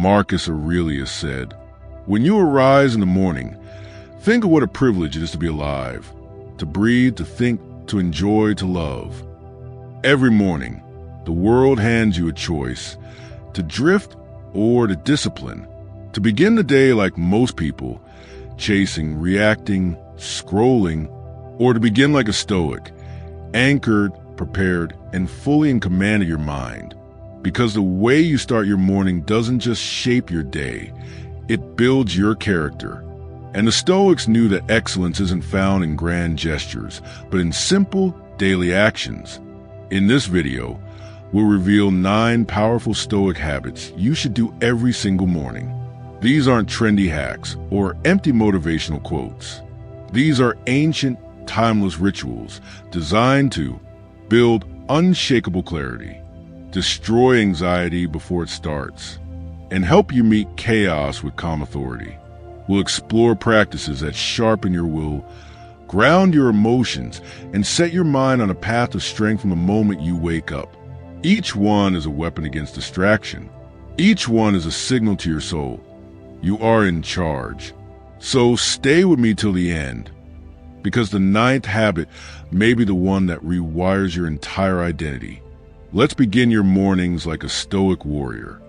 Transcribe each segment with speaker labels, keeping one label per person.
Speaker 1: Marcus Aurelius said, "When you arise in the morning, think of what a privilege it is to be alive, to breathe, to think, to enjoy, to love." Every morning, the world hands you a choice, to drift or to discipline, to begin the day like most people, chasing, reacting, scrolling, or to begin like a Stoic, anchored, prepared, and fully in command of your mind. Because the way you start your morning doesn't just shape your day, it builds your character. And the Stoics knew that excellence isn't found in grand gestures, but in simple, daily actions. In this video, we'll reveal 9 powerful Stoic habits you should do every single morning. These aren't trendy hacks or empty motivational quotes. These are ancient, timeless rituals designed to build unshakable clarity, destroy anxiety before it starts, and help you meet chaos with calm authority. We'll explore practices that sharpen your will, ground your emotions, and set your mind on a path of strength from the moment you wake up. Each one is a weapon against distraction. Each one is a signal to your soul. You are in charge. So stay with me till the end, because the 9th habit may be the one that rewires your entire identity. Let's begin your mornings like a Stoic warrior.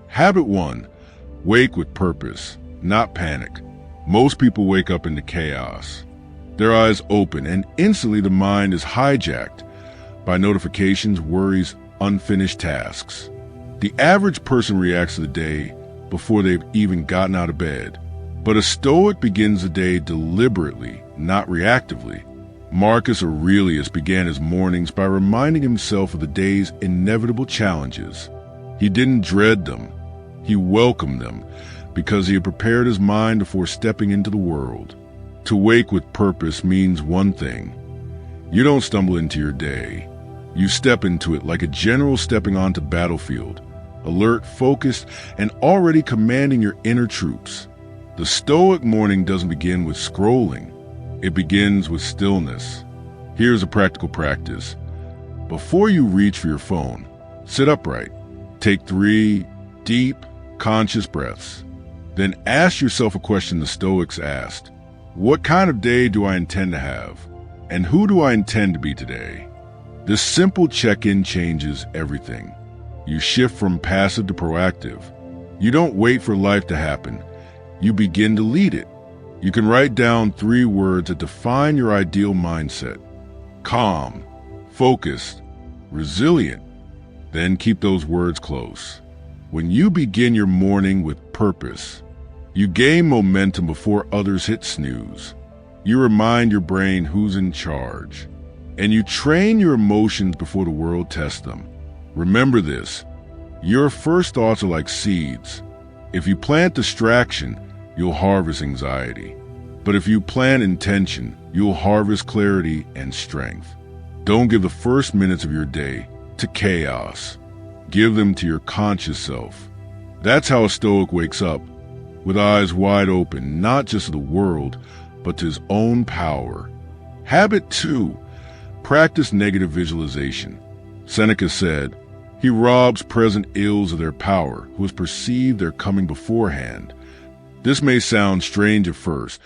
Speaker 1: Habit 1, wake with purpose, not panic. Most people wake up into chaos. Their eyes open, and instantly the mind is hijacked by notifications, worries, unfinished tasks. The average person reacts to the day before they've even gotten out of bed. But a Stoic begins the day deliberately, not reactively. Marcus Aurelius began his mornings by reminding himself of the day's inevitable challenges. He didn't dread them. He welcomed them because he had prepared his mind before stepping into the world. To wake with purpose means one thing. You don't stumble into your day. You step into it like a general stepping onto the battlefield, alert, focused, and already commanding your inner troops. The Stoic morning doesn't begin with scrolling. It begins with stillness. Here's a practical practice. Before you reach for your phone, sit upright. Take 3 deep, conscious breaths. Then ask yourself a question the Stoics asked. What kind of day do I intend to have? And who do I intend to be today? This simple check-in changes everything. You shift from passive to proactive. You don't wait for life to happen. You begin to lead it. You can write down 3 words that define your ideal mindset. Calm, focused, resilient. Then keep those words close. When you begin your morning with purpose, you gain momentum before others hit snooze. You remind your brain who's in charge. And you train your emotions before the world tests them. Remember this, your first thoughts are like seeds. If you plant distraction, you'll harvest anxiety. But if you plant intention, you'll harvest clarity and strength. Don't give the first minutes of your day to chaos. Give them to your conscious self. That's how a Stoic wakes up, with eyes wide open, not just to the world, but to his own power. Habit 2, practice negative visualization. Seneca said, "He robs present ills of their power, who has perceived their coming beforehand." This may sound strange at first,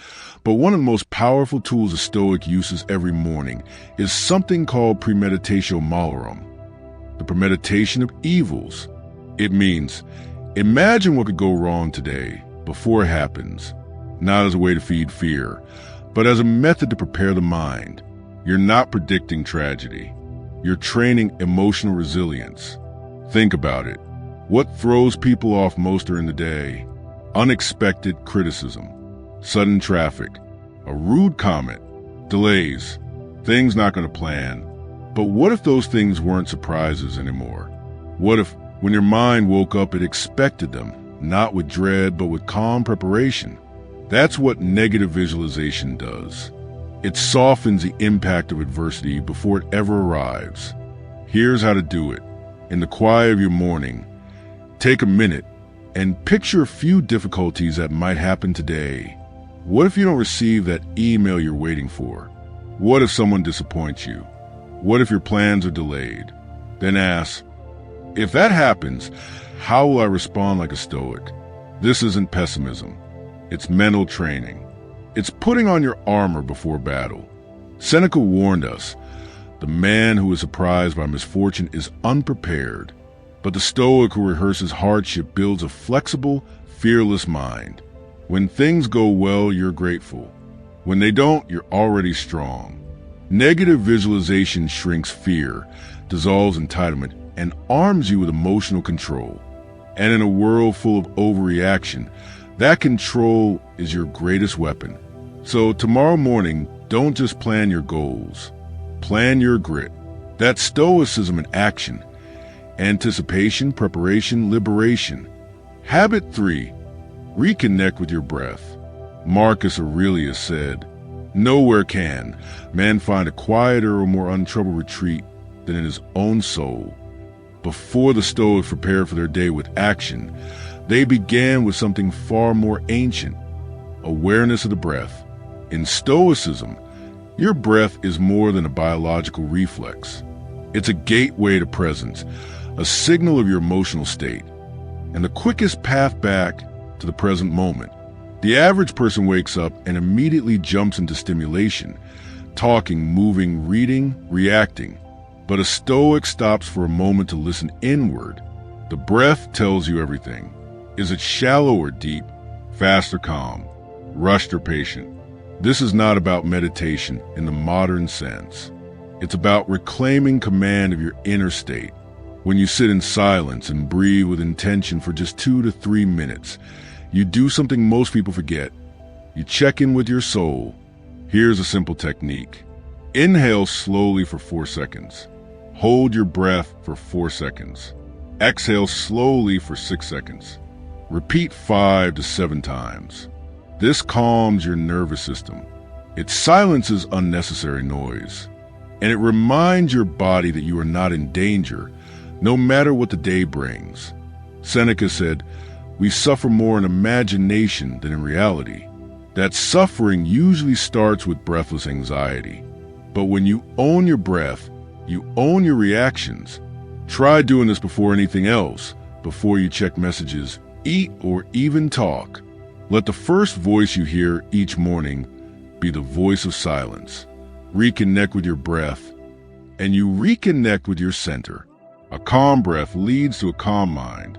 Speaker 1: but one of the most powerful tools a Stoic uses every morning is something called premeditatio malorum, the premeditation of evils. It means, imagine what could go wrong today before it happens, not as a way to feed fear, but as a method to prepare the mind. You're not predicting tragedy. You're training emotional resilience. Think about it. What throws people off most during the day? Unexpected criticism, sudden traffic, a rude comment, delays, things not going to plan. But what if those things weren't surprises anymore? What if, when your mind woke up, it expected them, not with dread, but with calm preparation? That's what negative visualization does. It softens the impact of adversity before it ever arrives. Here's how to do it. In the quiet of your morning, take a minute and picture a few difficulties that might happen today. What if you don't receive that email you're waiting for? What if someone disappoints you? What if your plans are delayed? Then ask, If that happens, how will I respond like a Stoic? This isn't pessimism. It's mental training. It's putting on your armor before battle. Seneca warned us, the man who is surprised by misfortune is unprepared, but the Stoic who rehearses hardship builds a flexible, fearless mind. When things go well, you're grateful. When they don't, you're already strong. Negative visualization shrinks fear, dissolves entitlement, and arms you with emotional control. And in a world full of overreaction, that control is your greatest weapon. So tomorrow morning, don't just plan your goals. Plan your grit. That's Stoicism in action. Anticipation, preparation, liberation. Habit 3. Reconnect with your breath. Marcus Aurelius said, "Nowhere can man find a quieter or more untroubled retreat than in his own soul." Before the Stoics prepared for their day with action, they began with something far more ancient, awareness of the breath. In Stoicism, your breath is more than a biological reflex. It's a gateway to presence, a signal of your emotional state, and the quickest path back to the present moment. The average person wakes up and immediately jumps into stimulation, talking, moving, reading, reacting. But a Stoic stops for a moment to listen inward. The breath tells you everything. Is it shallow or deep, fast or calm, rushed or patient? This is not about meditation in the modern sense. It's about reclaiming command of your inner state. When you sit in silence and breathe with intention for just 2 to 3 minutes, you do something most people forget. You check in with your soul. Here's a simple technique. Inhale slowly for 4 seconds. Hold your breath for 4 seconds. Exhale slowly for 6 seconds. Repeat 5 to 7 times. This calms your nervous system. It silences unnecessary noise. And it reminds your body that you are not in danger, no matter what the day brings. Seneca said, "We suffer more in imagination than in reality." That suffering usually starts with breathless anxiety. But when you own your breath, you own your reactions. Try doing this before anything else, before you check messages, eat, or even talk. Let the first voice you hear each morning be the voice of silence. Reconnect with your breath, and you reconnect with your center. A calm breath leads to a calm mind,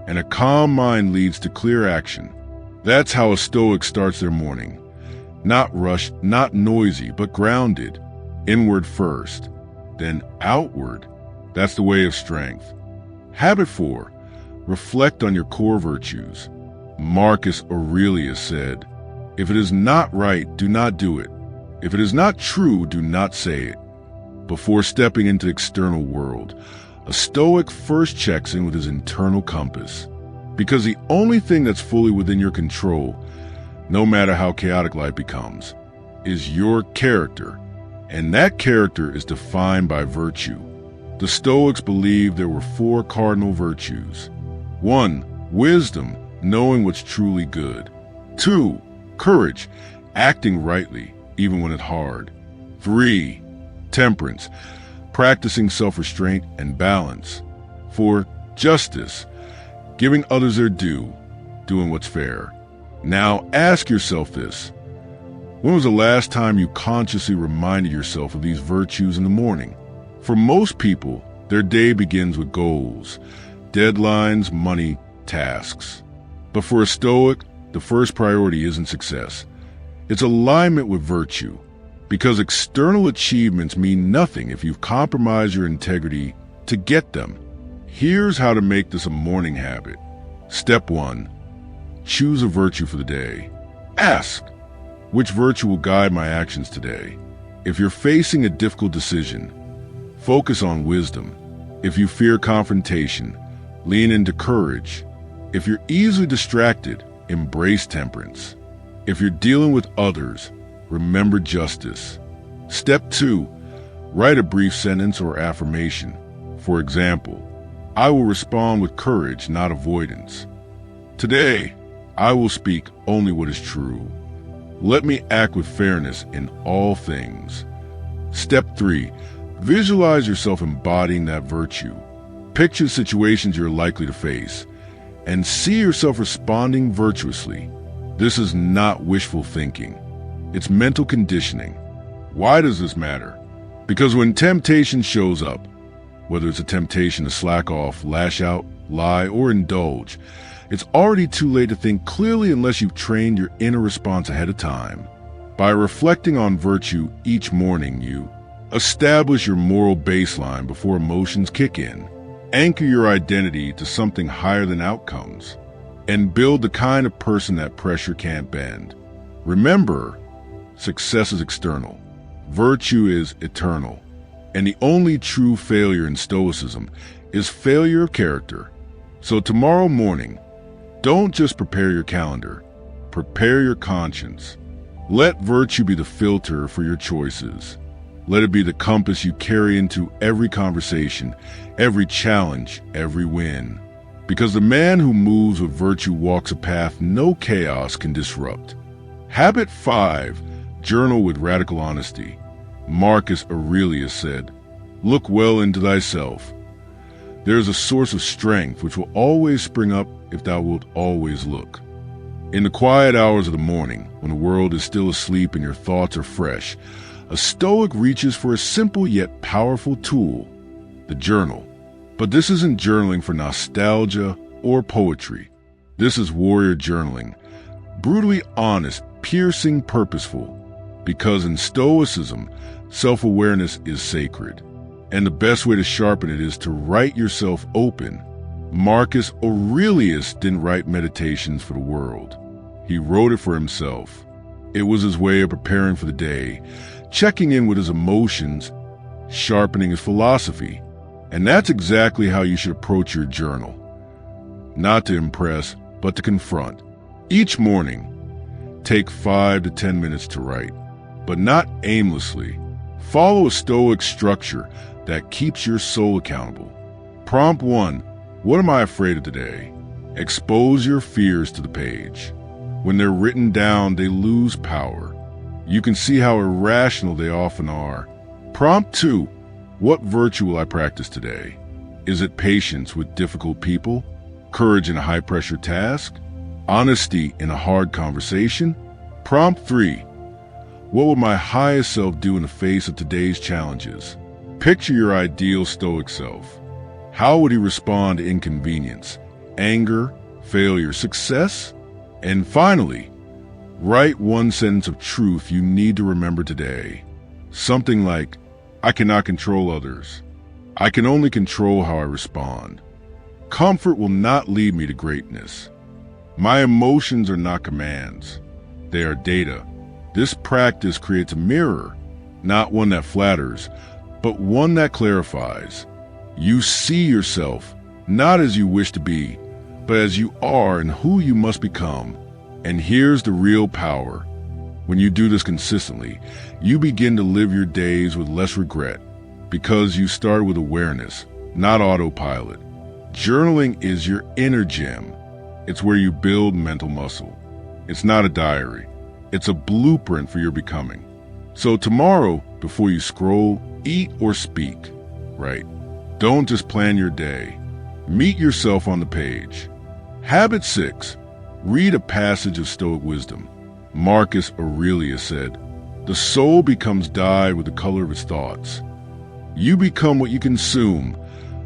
Speaker 1: and a calm mind leads to clear action. That's how a Stoic starts their morning. Not rushed, not noisy, but grounded. Inward first, then outward. That's the way of strength. Habit 4. Reflect on your core virtues. Marcus Aurelius said, "If it is not right, do not do it. If it is not true, do not say it." Before stepping into the external world, a Stoic first checks in with his internal compass. Because the only thing that's fully within your control, no matter how chaotic life becomes, is your character. And that character is defined by virtue. The Stoics believed there were 4 cardinal virtues. 1. Wisdom, knowing what's truly good. 2. Courage, acting rightly, even when it's hard. 3. Temperance, practicing self-restraint and balance. 4. Justice, giving others their due, doing what's fair. Now ask yourself this. When was the last time you consciously reminded yourself of these virtues in the morning? For most people, their day begins with goals, deadlines, money, tasks. But for a Stoic, the first priority isn't success. It's alignment with virtue, because external achievements mean nothing if you've compromised your integrity to get them. Here's how to make this a morning habit. Step 1. Choose a virtue for the day. Ask, which virtue will guide my actions today? If you're facing a difficult decision, focus on wisdom. If you fear confrontation, lean into courage. If you're easily distracted, embrace temperance. If you're dealing with others, remember justice. Step 2. Write a brief sentence or affirmation. For example, I will respond with courage, not avoidance. Today, I will speak only what is true. Let me act with fairness in all things. Step 3. Visualize yourself embodying that virtue. Picture situations you're likely to face and see yourself responding virtuously. This is not wishful thinking. It's mental conditioning. Why does this matter? Because when temptation shows up, whether it's a temptation to slack off, lash out, lie, or indulge, it's already too late to think clearly unless you've trained your inner response ahead of time. By reflecting on virtue each morning, you establish your moral baseline before emotions kick in, anchor your identity to something higher than outcomes, and build the kind of person that pressure can't bend. Remember, success is external. Virtue is eternal. And the only true failure in Stoicism is failure of character. So tomorrow morning, don't just prepare your calendar, prepare your conscience. Let virtue be the filter for your choices. Let it be the compass you carry into every conversation, every challenge, every win. Because the man who moves with virtue walks a path no chaos can disrupt. Habit 5, journal with radical honesty. Marcus Aurelius said, "Look well into thyself. There is a source of strength which will always spring up if thou wilt always look." In the quiet hours of the morning, when the world is still asleep and your thoughts are fresh, a Stoic reaches for a simple yet powerful tool, the journal. But this isn't journaling for nostalgia or poetry. This is warrior journaling, brutally honest, piercing, purposeful. Because in Stoicism, self-awareness is sacred. And the best way to sharpen it is to write yourself open. Marcus Aurelius didn't write meditations for the world. He wrote it for himself. It was his way of preparing for the day, checking in with his emotions, sharpening his philosophy. And that's exactly how you should approach your journal. Not to impress, but to confront. Each morning, take 5 to 10 minutes to write, but not aimlessly. Follow a Stoic structure that keeps your soul accountable. Prompt 1. What am I afraid of today? Expose your fears to the page. When they're written down, they lose power. You can see how irrational they often are. Prompt 2. What virtue will I practice today? Is it patience with difficult people? Courage in a high-pressure task? Honesty in a hard conversation? Prompt 3. What will my highest self do in the face of today's challenges? Picture your ideal Stoic self. How would he respond to inconvenience, anger, failure, success? And finally, write one sentence of truth you need to remember today. Something like, I cannot control others. I can only control how I respond. Comfort will not lead me to greatness. My emotions are not commands. They are data. This practice creates a mirror, not one that flatters, but one that clarifies. You see yourself, not as you wish to be, but as you are and who you must become. And here's the real power. When you do this consistently, you begin to live your days with less regret, because you start with awareness, not autopilot. Journaling is your inner gym. It's where you build mental muscle. It's not a diary. It's a blueprint for your becoming. So tomorrow, before you scroll, eat, or speak, right? Don't just plan your day. Meet yourself on the page. Habit 6. Read a passage of Stoic wisdom. Marcus Aurelius said, "The soul becomes dyed with the color of its thoughts." You become what you consume,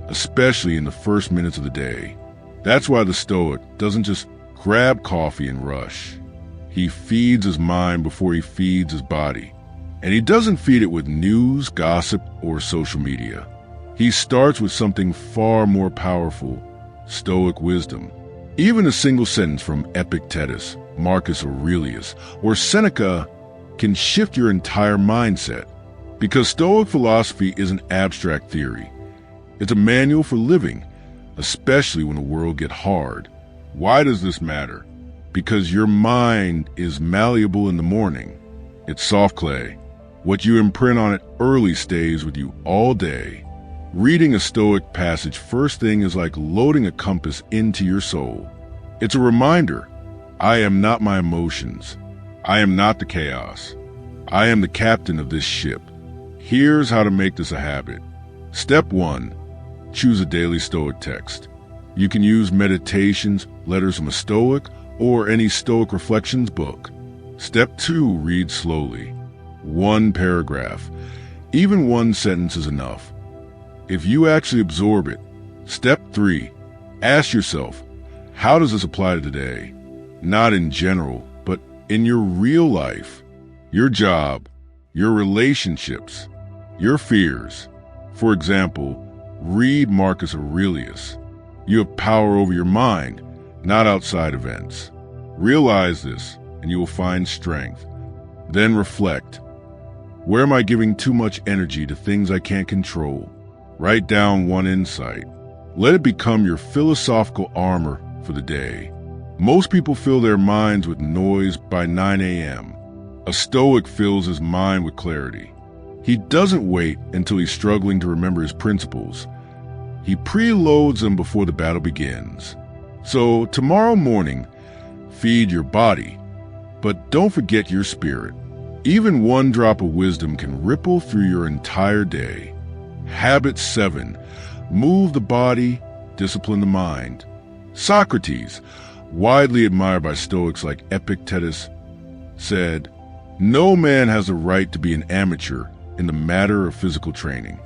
Speaker 1: especially in the first minutes of the day. That's why the Stoic doesn't just grab coffee and rush. He feeds his mind before he feeds his body. And he doesn't feed it with news, gossip, or social media. He starts with something far more powerful, Stoic wisdom. Even a single sentence from Epictetus, Marcus Aurelius, or Seneca can shift your entire mindset. Because Stoic philosophy is an abstract theory. It's a manual for living, especially when the world gets hard. Why does this matter? Because your mind is malleable in the morning. It's soft clay. What you imprint on it early stays with you all day. Reading a Stoic passage first thing is like loading a compass into your soul. It's a reminder, I am not my emotions. I am not the chaos. I am the captain of this ship. Here's how to make this a habit. Step 1. choose a daily Stoic text. You can use Meditations, Letters from a Stoic, or any Stoic Reflections book. Step 2, read slowly. One paragraph. Even one sentence is enough. If you actually absorb it. Step 3, ask yourself, how does this apply to today? Not in general, but in your real life, your job, your relationships, your fears. For example, read Marcus Aurelius. You have power over your mind, not outside events. Realize this, and you will find strength. Then reflect. Where am I giving too much energy to things I can't control? Write down one insight. Let it become your philosophical armor for the day. Most people fill their minds with noise by 9 a.m. A Stoic fills his mind with clarity. He doesn't wait until he's struggling to remember his principles. He preloads them before the battle begins. So tomorrow morning, feed your body, but don't forget your spirit. Even one drop of wisdom can ripple through your entire day. Habit 7. Move the body, discipline the mind. Socrates, widely admired by Stoics like Epictetus, said, "No man has the right to be an amateur in the matter of physical training.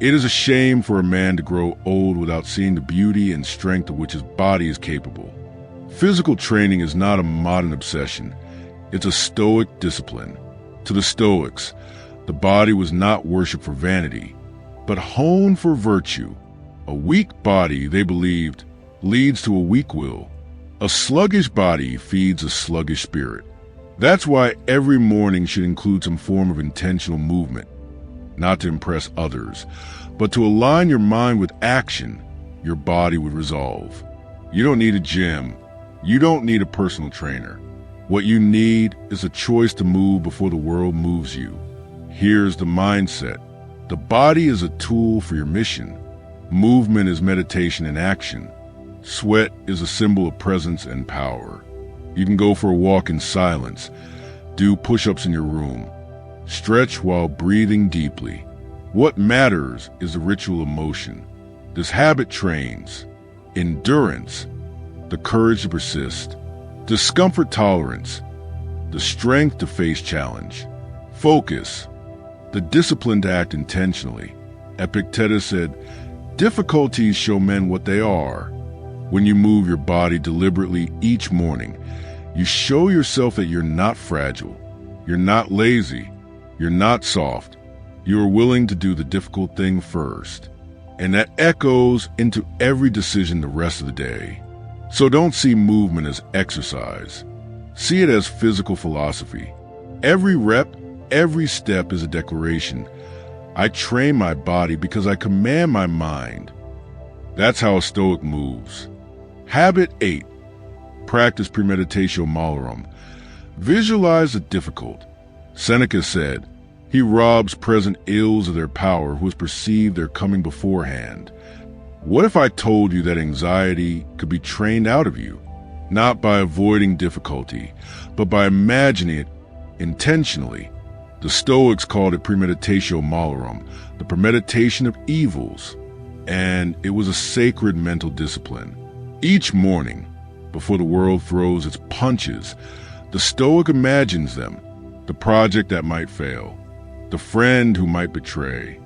Speaker 1: It is a shame for a man to grow old without seeing the beauty and strength of which his body is capable." Physical training is not a modern obsession. It's a Stoic discipline. To the Stoics, the body was not worshipped for vanity, but honed for virtue. A weak body, they believed, leads to a weak will. A sluggish body feeds a sluggish spirit. That's why every morning should include some form of intentional movement, not to impress others, but to align your mind with action your body would resolve. You don't need a gym. You don't need a personal trainer. What you need is a choice to move before the world moves you. Here's the mindset. The body is a tool for your mission. Movement is meditation in action. Sweat is a symbol of presence and power. You can go for a walk in silence. Do push-ups in your room. Stretch while breathing deeply. What matters is the ritual of motion. This habit trains endurance, the courage to persist, discomfort tolerance, the strength to face challenge, focus, the discipline to act intentionally. Epictetus said, "Difficulties show men what they are." When you move your body deliberately each morning, you show yourself that you're not fragile, you're not lazy, you're not soft. You are willing to do the difficult thing first. And that echoes into every decision the rest of the day. So don't see movement as exercise. See it as physical philosophy. Every rep, every step is a declaration. I train my body because I command my mind. That's how a Stoic moves. Habit 8. Practice premeditatio malorum. Visualize the difficult. Seneca said, "He robs present ills of their power who has perceived their coming beforehand." What if I told you that anxiety could be trained out of you, not by avoiding difficulty, but by imagining it intentionally? The Stoics called it premeditatio malorum, the premeditation of evils, and it was a sacred mental discipline. Each morning, before the world throws its punches, the Stoic imagines them, the project that might fail, the friend who might betray,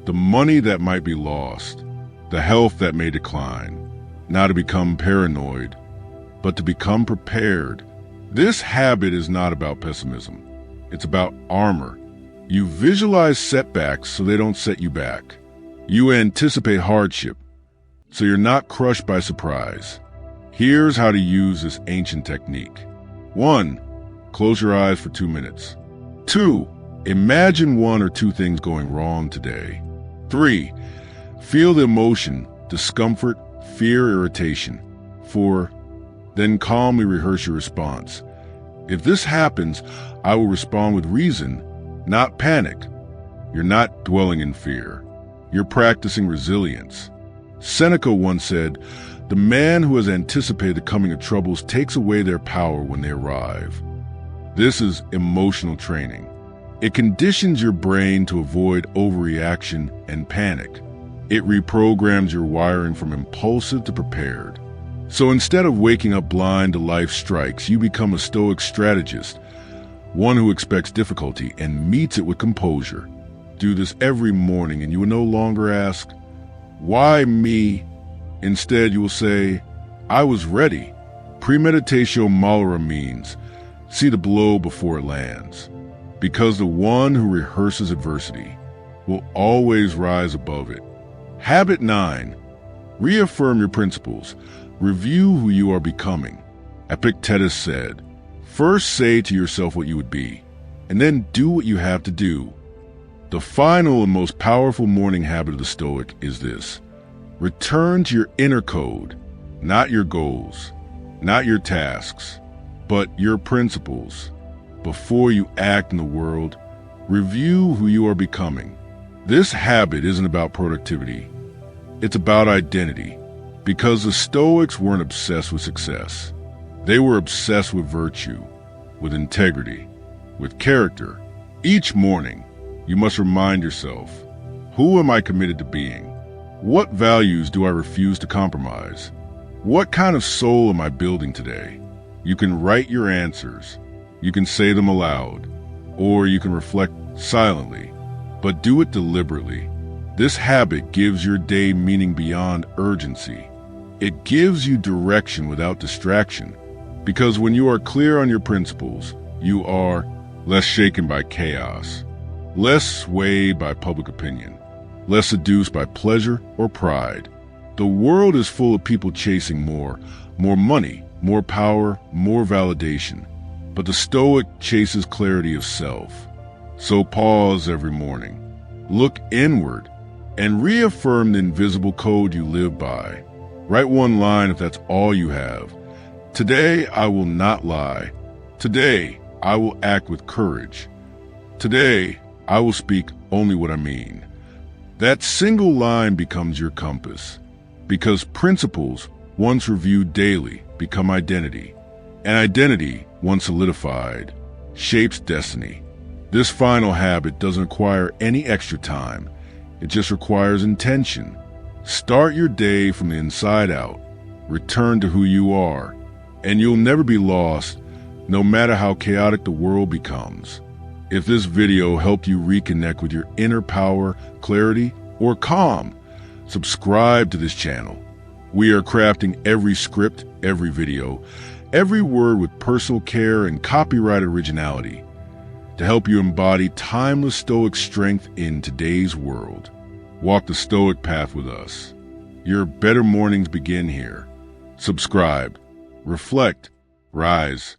Speaker 1: the money that might be lost, the health that may decline. Not to become paranoid, but to become prepared. This habit is not about pessimism. It's about armor. You visualize setbacks so they don't set you back. You anticipate hardship, so you're not crushed by surprise. Here's how to use this ancient technique. 1. Close your eyes for 2 minutes. 2. Imagine 1 or 2 things going wrong today. 3. Feel the emotion, discomfort, fear, irritation. 4. Then calmly rehearse your response. If this happens, I will respond with reason, not panic. You're not dwelling in fear. You're practicing resilience. Seneca once said, "The man who has anticipated the coming of troubles takes away their power when they arrive." This is emotional training. It conditions your brain to avoid overreaction and panic. It reprograms your wiring from impulsive to prepared. So instead of waking up blind to life's strikes, you become a Stoic strategist, one who expects difficulty and meets it with composure. Do this every morning and you will no longer ask, "Why me?" Instead, you will say, "I was ready." Premeditatio malora means, see the blow before it lands. Because the one who rehearses adversity will always rise above it. Habit 9. Reaffirm your principles. Review who you are becoming. Epictetus said, "First say to yourself what you would be, and then do what you have to do." The final and most powerful morning habit of the Stoic is this. Return to your inner code, not your goals, not your tasks, but your principles. Before you act in the world, review who you are becoming. This habit isn't about productivity. It's about identity. Because the Stoics weren't obsessed with success. They were obsessed with virtue, with integrity, with character. Each morning, you must remind yourself, who am I committed to being? What values do I refuse to compromise? What kind of soul am I building today? You can write your answers. You can say them aloud, or you can reflect silently, but do it deliberately. This habit gives your day meaning beyond urgency. It gives you direction without distraction, because when you are clear on your principles, you are less shaken by chaos, less swayed by public opinion, less seduced by pleasure or pride. The world is full of people chasing more money, more power, more validation. But the Stoic chases clarity of self. So pause every morning, look inward, and reaffirm the invisible code you live by. Write one line if that's all you have. Today I will not lie. Today I will act with courage. Today I will speak only what I mean. That single line becomes your compass, because principles, once reviewed daily, become identity, and identity, once solidified, shapes destiny. This final habit doesn't require any extra time. It just requires intention. Start your day from the inside out. Return to who you are, and you'll never be lost, no matter how chaotic the world becomes. If this video helped you reconnect with your inner power, clarity, or calm, subscribe to this channel. We are crafting every script, every video, every word with personal care and copyright originality to help you embody timeless Stoic strength in today's world. Walk the Stoic path with us. Your better mornings begin here. Subscribe, reflect, rise.